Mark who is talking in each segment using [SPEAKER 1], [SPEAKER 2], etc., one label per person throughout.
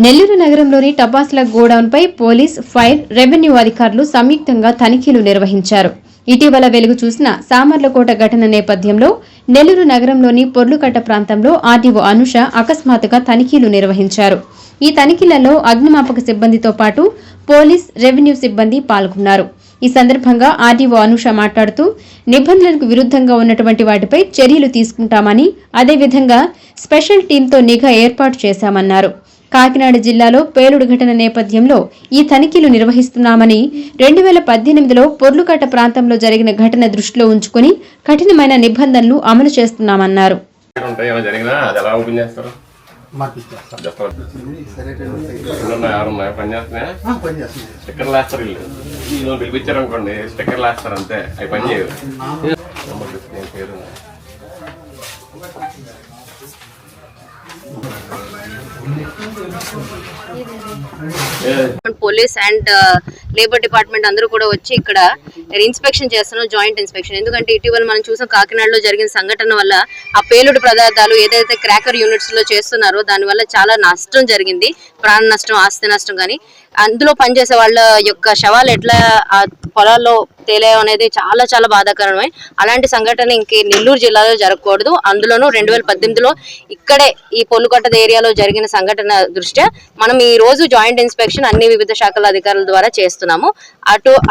[SPEAKER 1] నెల్లూరు నగరంలోని టపాసుల గోడౌన్ పై police, fire, revenue అధికారులు సంయుక్తంగా తనిఖీలు నిర్వహించారు. ఇటీవల వెలుగు చూసిన సామర్లకోట ఘటన నేపథ్యంలో నెల్లూరు నగరంలోని పొర్లుకట్ట ప్రాంతంలో ఆర్డీఓ అనుష అకస్మాత్తుగా తనిఖీలు నిర్వహించారు. ఈ తనిఖీలలో అగ్నిమాపక సిబ్బందితో పాటు పోలీస్, రెవెన్యూ సిబ్బంది పాల్గొన్నారు. ఈ సందర్భంగా ఆర్డీఓ అనుష మాట్లాడుతూ నిబంధనలకు విరుద్ధంగా ఉన్నటువంటి వాటిపై చర్యలు తీసుకుంటామని, అదేవిధంగా స్పెషల్ టీంతో నిఘా ఏర్పాటు చేశామన్నారు. కాకినాడ జిల్లాలో పేలుడు ఘటన నేపథ్యంలో ఈ తనిఖీలు నిర్వహిస్తున్నామని, 2018లో పొర్లుకట్ట ప్రాంతంలో జరిగిన ఘటన దృష్టిలో ఉంచుకుని కఠినమైన నిబంధనలు అమలు చేస్తున్నామన్నారు.
[SPEAKER 2] పోలీస్ అండ్ లేబర్ డిపార్ట్మెంట్ అందరూ కూడా వచ్చి ఇక్కడ ఇన్స్పెక్షన్ చేస్తున్నాం, జాయింట్ ఇన్స్పెక్షన్. ఎందుకంటే ఇటీవల మనం చూసాం కాకినాడలో జరిగిన సంఘటన వల్ల ఆ పేలుడు పదార్థాలు ఏదైతే క్రాకర్ యూనిట్స్ లో చేస్తున్నారో దానివల్ల చాలా నష్టం జరిగింది, ప్రాణ నష్టం, ఆస్తి నష్టం. కానీ అందులో పనిచేసే వాళ్ళ యొక్క శవాలు ఎట్లా ఆ పొలాల్లో తేలేయడం అనేది చాలా చాలా బాధాకరమే. అలాంటి సంఘటన ఇంకే నెల్లూరు జిల్లాలో జరగకూడదు. అందులోనూ 2018లో ఇక్కడే ఈ పొల్లుకట్ట ఏరియాలో జరిగిన సంఘటన దృష్ట్యా మనం ఈ రోజు జాయింట్ ఇన్స్పెక్షన్ అన్ని వివిధ శాఖల అధికారుల ద్వారా చేస్తున్నాము.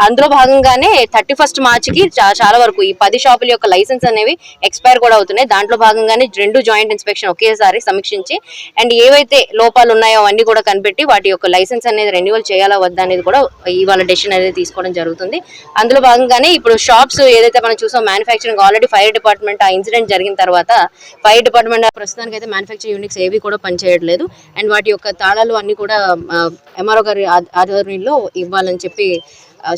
[SPEAKER 2] అందులో భాగంగానే 31 మార్చికి చాలా వరకు ఈ 10 షాపుల యొక్క లైసెన్స్ అనేవి ఎక్స్పైర్ కూడా అవుతున్నాయి. దాంట్లో భాగంగానే 2 జాయింట్ ఇన్స్పెక్షన్ ఒకేసారి సమీక్షించి అండ్ ఏవైతే లోపాలు ఉన్నాయో అవన్నీ కూడా కనిపెట్టి వాటి యొక్క లైసెన్స్ అనేది రెన్యువల్ చేయాలా వద్దా అనేది కూడా ఇవాళ డెసిషన్ అనేది తీసుకోవడం జరుగుతుంది. అందులో భాగంగానే ఇప్పుడు షాప్స్ ఏదైతే మనం చూసాం మ్యానుఫ్యాక్చరింగ్ ఆల్రెడీ ఫైర్ డిపార్ట్మెంట్ ఆ ఇన్సిడెంట్ జరిగిన తర్వాత ఫైర్ డిపార్ట్మెంట్ ప్రస్తుతానికి అయితే మ్యానుఫ్యాక్చరింగ్ యూనిట్స్ ఏవి కూడా పనిచేయట్లేదు అండ్ వాటి యొక్క తాళాలు అన్ని కూడా ఎంఆర్ఓ గారి ఆధ్వర్యంలో ఇవ్వాలని చెప్పి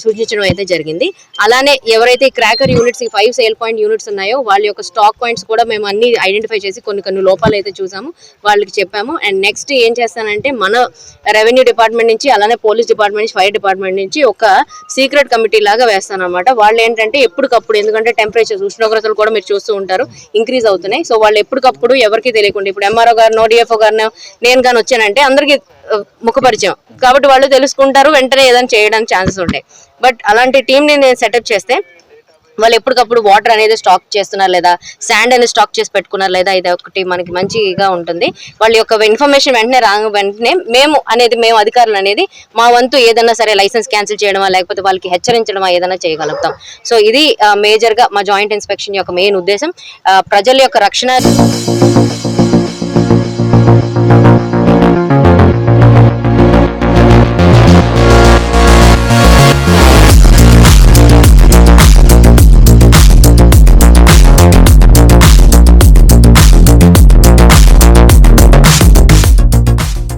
[SPEAKER 2] సూచించడం అయితే జరిగింది. అలానే ఎవరైతే cracker units 5 sale point units ఉన్నాయో వాళ్ళ యొక్క స్టాక్ పాయింట్స్ కూడా మేము అన్ని ఐడెంటిఫై చేసి కొన్ని లోపాలు అయితే చూసాము, వాళ్ళకి చెప్పాము. అండ్ నెక్స్ట్ ఏం చేస్తానంటే మన రెవెన్యూ డిపార్ట్మెంట్ నుంచి అలానే పోలీస్ డిపార్ట్మెంట్ నుంచి ఫైర్ డిపార్ట్మెంట్ నుంచి ఒక సీక్రెట్ కమిటీ లాగా వేస్తాను అనమాట. వాళ్ళు ఏంటంటే ఎప్పటికప్పుడు, ఎందుకంటే టెంపరేచర్ ఉష్ణోగ్రతలు కూడా మీరు చూస్తూ ఉంటారు ఇంక్రీజ్ అవుతున్నాయి, సో వాళ్ళు ఎప్పటికప్పుడు ఎవరికి తెలియకుండా ఇప్పుడు ఎంఆర్ఓ గారినో డిఎఫ్ఓ గారినో నేను కానీ వచ్చానంటే అందరికీ ముఖపరిచయం కాబట్టి వాళ్ళు తెలుసుకుంటారు, వెంటనే ఏదైనా చేయడానికి ఛాన్సెస్ ఉంటాయి. బట్ అలాంటి టీంని నేను సెటప్ చేస్తే వాళ్ళు ఎప్పటికప్పుడు వాటర్ అనేది స్టాక్ చేస్తున్నారు లేదా, శాండ్ అనేది స్టాక్ చేసి పెట్టుకున్నారు లేదా, ఇది ఒకటి మనకి మంచిగా ఉంటుంది. వాళ్ళ యొక్క ఇన్ఫర్మేషన్ వెంటనే మేము అధికారులు అనేది మా వంతు ఏదైనా సరే లైసెన్స్ క్యాన్సిల్ చేయడమా లేకపోతే వాళ్ళకి హెచ్చరించడమా ఏదైనా చేయగలుగుతాం. సో ఇది మేజర్గా మా జాయింట్ ఇన్స్పెక్షన్ యొక్క మెయిన్ ఉద్దేశం, ప్రజల యొక్క రక్షణ.